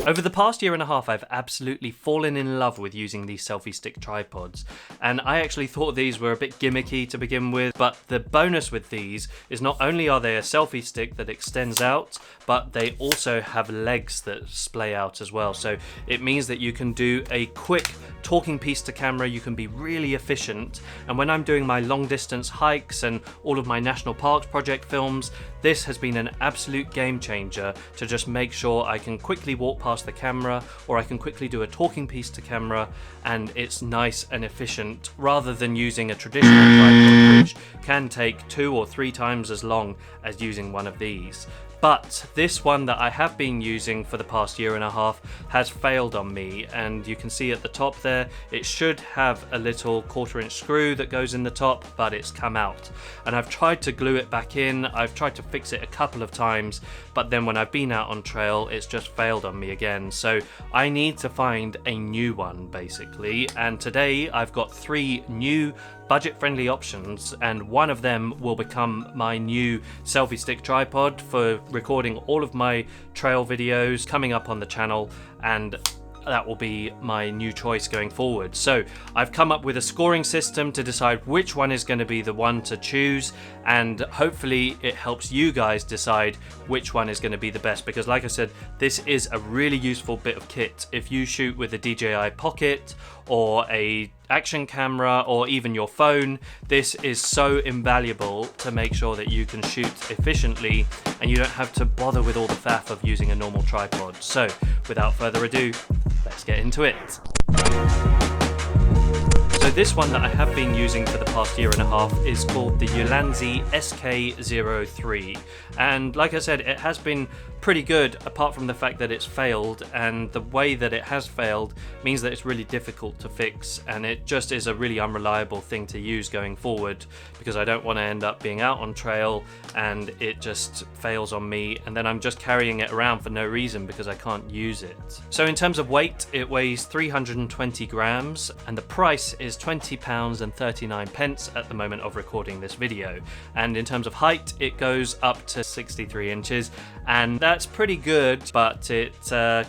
Over the past year and a half, I've absolutely fallen in love with using these selfie stick tripods, and I actually thought these were a bit gimmicky to begin with, but the bonus with these is not only are they a selfie stick that extends out, but they also have legs that splay out as well. So it means that you can do a quick talking piece to camera, you can be really efficient, and when I'm doing my long distance hikes and all of my national parks project films, this has been an absolute game changer to just make sure I can quickly walk past the camera, or I can quickly do a talking piece to camera, and it's nice and efficient rather than using a traditional tripod, which can take 2 or 3 times as long as using one of these. But this one that I have been using for the past year and a half has failed on me, and you can see at the top there it should have a little 1/4 inch screw that goes in the top, but it's come out, and I've tried to glue it back in. I've tried to fix it a couple of times, but then when I've been out on trail it's just failed on me again. So I need to find a new one basically, and today I've got 3 new budget-friendly options, and one of them will become my new selfie stick tripod for recording all of my trail videos coming up on the channel, and that will be my new choice going forward. So I've come up with a scoring system to decide which one is going to be the one to choose, and hopefully it helps you guys decide which one is going to be the best, because like I said, this is a really useful bit of kit. If you shoot with a DJI Pocket or a action camera or even your phone, this is so invaluable to make sure that you can shoot efficiently and you don't have to bother with all the faff of using a normal tripod. So without further ado, let's get into it. So this one that I have been using for the past year and a half is called the Ulanzi SK03, and like I said, it has been pretty good apart from the fact that it's failed, and the way that it has failed means that it's really difficult to fix, and it just is a really unreliable thing to use going forward, because I don't want to end up being out on trail and it just fails on me and then I'm just carrying it around for no reason because I can't use it. So in terms of weight, it weighs 320 grams and the price is £20.39 at the moment of recording this video, and in terms of height it goes up to 63 inches, and that's pretty good, but it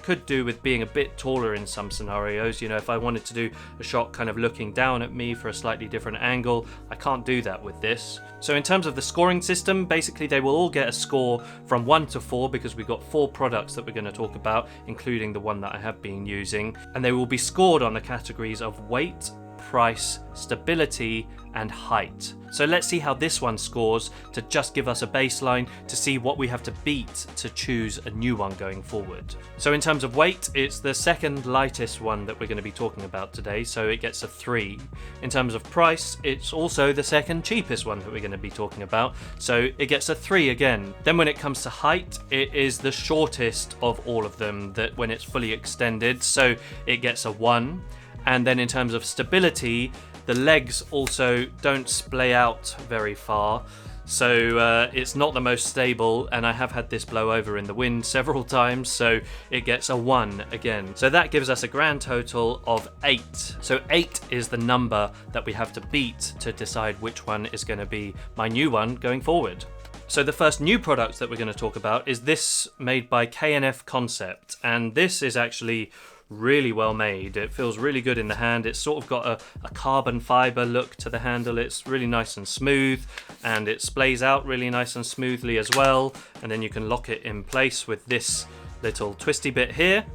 could do with being a bit taller in some scenarios. You know, if I wanted to do a shot kind of looking down at me for a slightly different angle, I can't do that with this. So in terms of the scoring system, basically they will all get a score from 1 to 4, because we've got 4 products that we're going to talk about, including the one that I have been using, and they will be scored on the categories of weight, price, stability and height. So let's see how this one scores to just give us a baseline to see what we have to beat to choose a new one going forward. So in terms of weight, it's the second lightest one that we're going to be talking about today, so it gets a 3. In terms of price, it's also the second cheapest one that we're going to be talking about, so it gets a 3 again. Then when it comes to height, it is the shortest of all of them that when it's fully extended, so it gets a 1. And then in terms of stability, the legs also don't splay out very far, so it's not the most stable, and I have had this blow over in the wind several times, so it gets a 1 again. So that gives us a grand total of 8. So 8 is the number that we have to beat to decide which one is going to be my new one going forward. So the first new product that we're going to talk about is this, made by K&F Concept, and this is actually really well made. It feels really good in the hand. It's sort of got a carbon fiber look to the handle. It's really nice and smooth, and it splays out really nice and smoothly as well, and then you can lock it in place with this little twisty bit here,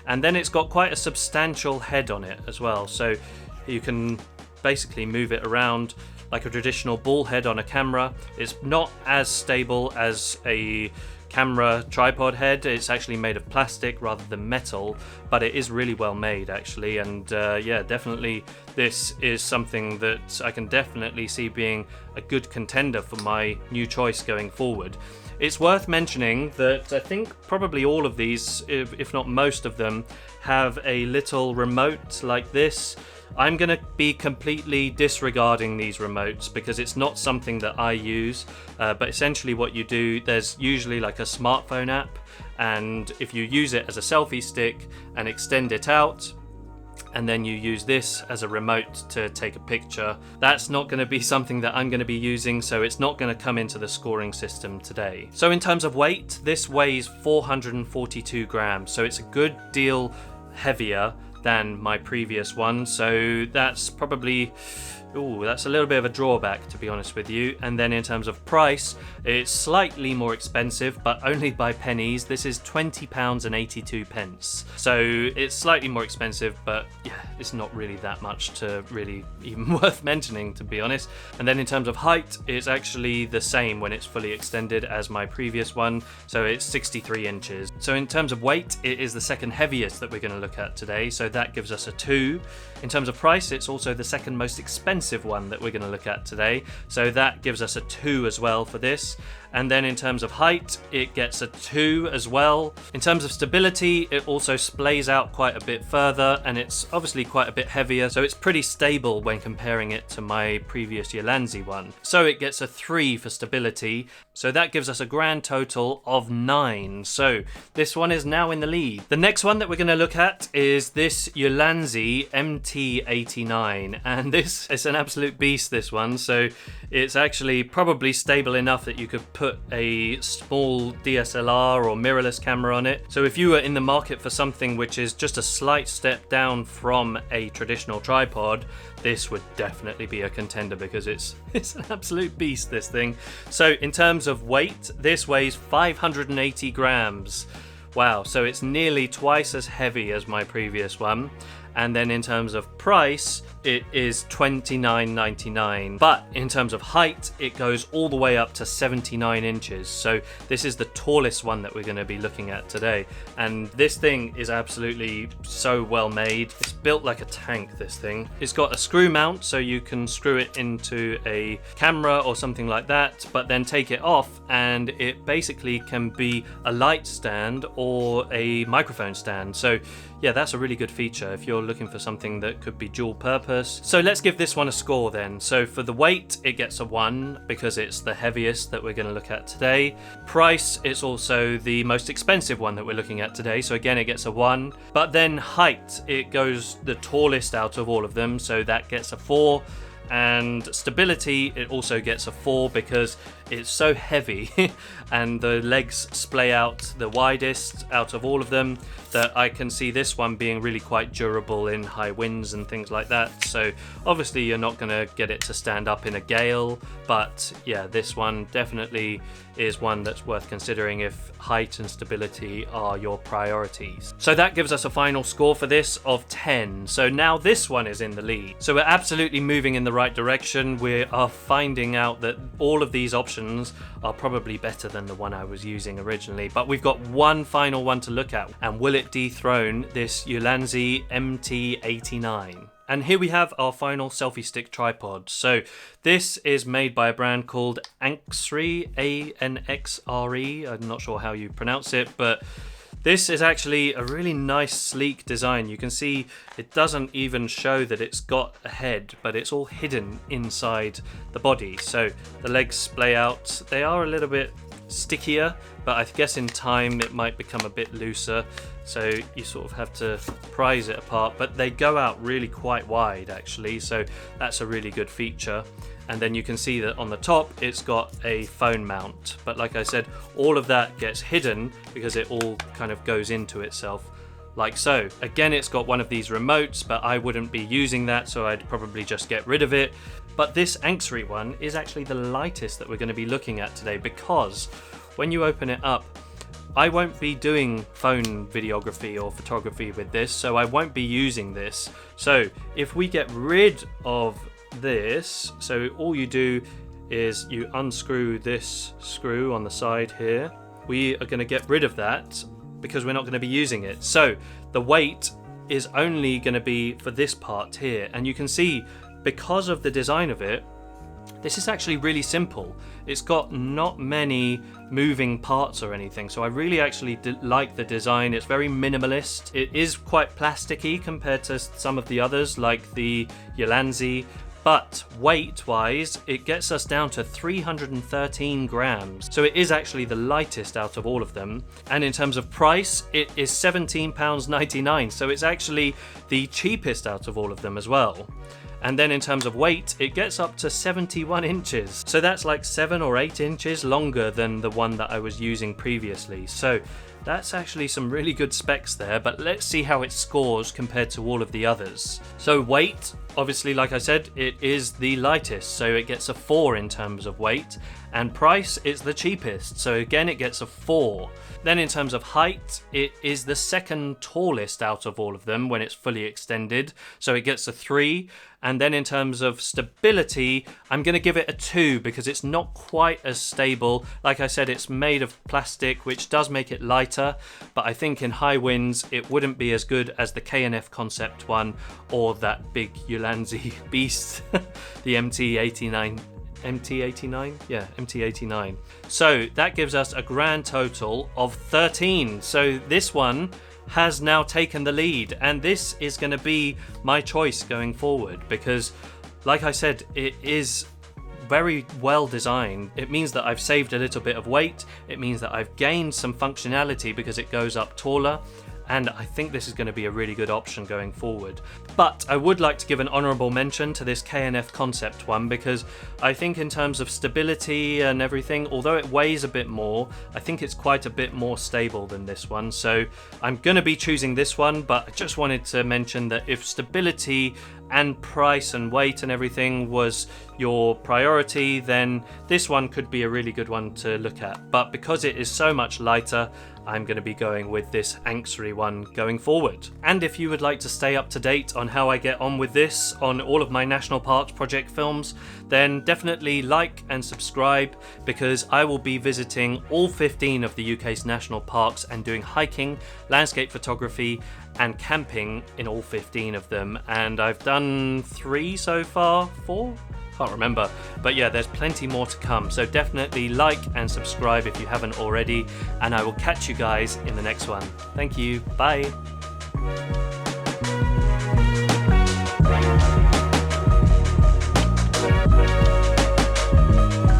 and then it's got quite a substantial head on it as well, so you can basically move it around like a traditional ball head on a camera. It's not as stable as a camera tripod head. It's actually made of plastic rather than metal, but it is really well made actually, and yeah, definitely this is something that I can definitely see being a good contender for my new choice going forward. It's worth mentioning that I think probably all of these, if not most of them, have a little remote like this. I'm going to be completely disregarding these remotes because it's not something that I use, but essentially what you do, there's usually like a smartphone app, and if you use it as a selfie stick and extend it out, and then you use this as a remote to take a picture. That's not going to be something that I'm going to be using, so it's not going to come into the scoring system today. So in terms of weight, this weighs 442 grams, so it's a good deal heavier than my previous one, so that's probably, that's a little bit of a drawback, to be honest with you. And then in terms of price, it's slightly more expensive, but only by pennies. This is £20.82. So it's slightly more expensive, but yeah, it's not really that much to really even worth mentioning, to be honest. And then in terms of height, it's actually the same when it's fully extended as my previous one, so it's 63 inches. So in terms of weight, it is the second heaviest that we're going to look at today, so that gives us a 2. In terms of price, it's also the second most expensive one that we're going to look at today, so that gives us a 2 as well for this. And then in terms of height, it gets a 2 as well. In terms of stability, it also splays out quite a bit further, and it's obviously quite a bit heavier, so it's pretty stable when comparing it to my previous Ulanzi one. So it gets a 3 for stability, so that gives us a grand total of 9. So this one is now in the lead. The next one that we're going to look at is this Ulanzi MT89, and this is an absolute beast, this one. So it's actually probably stable enough that you could put a small DSLR or mirrorless camera on it. So if you were in the market for something which is just a slight step down from a traditional tripod, this would definitely be a contender, because it's an absolute beast, this thing. So in terms of weight, this weighs 580 grams. Wow, so it's nearly twice as heavy as my previous one. And then in terms of price, it is $29.99. But in terms of height, it goes all the way up to 79 inches. So this is the tallest one that we're going to be looking at today. And this thing is absolutely so well made. It's built like a tank, this thing. It's got a screw mount, so you can screw it into a camera or something like that, but then take it off, and it basically can be a light stand or a microphone stand. So yeah, that's a really good feature if you're looking for something that could be dual purpose. So let's give this one a score then. So for the weight, it gets a 1 because it's the heaviest that we're going to look at today. Price, it's also the most expensive one that we're looking at today, so again it gets a 1. But then height, it goes the tallest out of all of them, so that gets a 4. And stability, it also gets a 4 because it's so heavy and the legs splay out the widest out of all of them, that I can see this one being really quite durable in high winds and things like that. So obviously you're not going to get it to stand up in a gale, but yeah, this one definitely is one that's worth considering if height and stability are your priorities. So that gives us a final score for this of 10. So now this one is in the lead. So we're absolutely moving in the right direction. We are finding out that all of these options are probably better than the one I was using originally, but we've got one final one to look at, and will it dethrone this Ulanzi MT89? And here we have our final selfie stick tripod. So this is made by a brand called Anxre, A-N-X-R-E. I'm not sure how you pronounce it, but this is actually a really nice, sleek design. You can see it doesn't even show that it's got a head, but it's all hidden inside the body. So the legs splay out. They are a little bit stickier, but I guess in time it might become a bit looser. So you sort of have to prise it apart, but they go out really quite wide actually. So that's a really good feature. And then you can see that on the top it's got a phone mount, but like I said, all of that gets hidden because it all kind of goes into itself like so. Again, it's got one of these remotes, but I wouldn't be using that, so I'd probably just get rid of it. But this Anxre one is actually the lightest that we're going to be looking at today, because when you open it up, I won't be doing phone videography or photography with this, so I won't be using this. So if we get rid of this, so all you do is you unscrew this screw on the side here. We are going to get rid of that because we're not going to be using it. So the weight is only going to be for this part here, and you can see because of the design of it, this is actually really simple. It's got not many moving parts or anything, so I really actually like the design. It's very minimalist. It is quite plasticky compared to some of the others like the Ulanzi, But weight-wise, it gets us down to 313 grams. So it is actually the lightest out of all of them. And in terms of price, it is £17.99. So it's actually the cheapest out of all of them as well. And then in terms of weight, it gets up to 71 inches. So that's like 7 or 8 inches longer than the one that I was using previously. So that's actually some really good specs there, but let's see how it scores compared to all of the others. So weight, obviously, like I said, it is the lightest, so it gets a 4 in terms of weight. And price, it's the cheapest, so again it gets a 4. Then in terms of height, it is the second tallest out of all of them when it's fully extended, so it gets a 3. And then in terms of stability, I'm going to give it a 2 because it's not quite as stable. Like I said, it's made of plastic, which does make it lighter, but I think in high winds it wouldn't be as good as the K&F Concept one or that big Ulanzi beast, the MT89. MT89? Yeah, MT89. So that gives us a grand total of 13. So this one has now taken the lead, and this is going to be my choice going forward because, like I said, it is very well designed. It means that I've saved a little bit of weight. It means that I've gained some functionality because it goes up taller. And I think this is going to be a really good option going forward. But I would like to give an honourable mention to this K&F Concept one because I think in terms of stability and everything, although it weighs a bit more, I think it's quite a bit more stable than this one. So I'm going to be choosing this one, but I just wanted to mention that if stability and price and weight and everything was your priority, then this one could be a really good one to look at. But because it is so much lighter, I'm going to be going with this Anxre one going forward. And if you would like to stay up to date on how I get on with this on all of my National Parks project films, then definitely like and subscribe because I will be visiting all 15 of the UK's national parks and doing hiking, landscape photography and camping in all 15 of them. And I've done 3 so far, 4? Can't remember, but yeah, there's plenty more to come, so definitely like and subscribe if you haven't already, and I will catch you guys in the next one. Thank you, bye.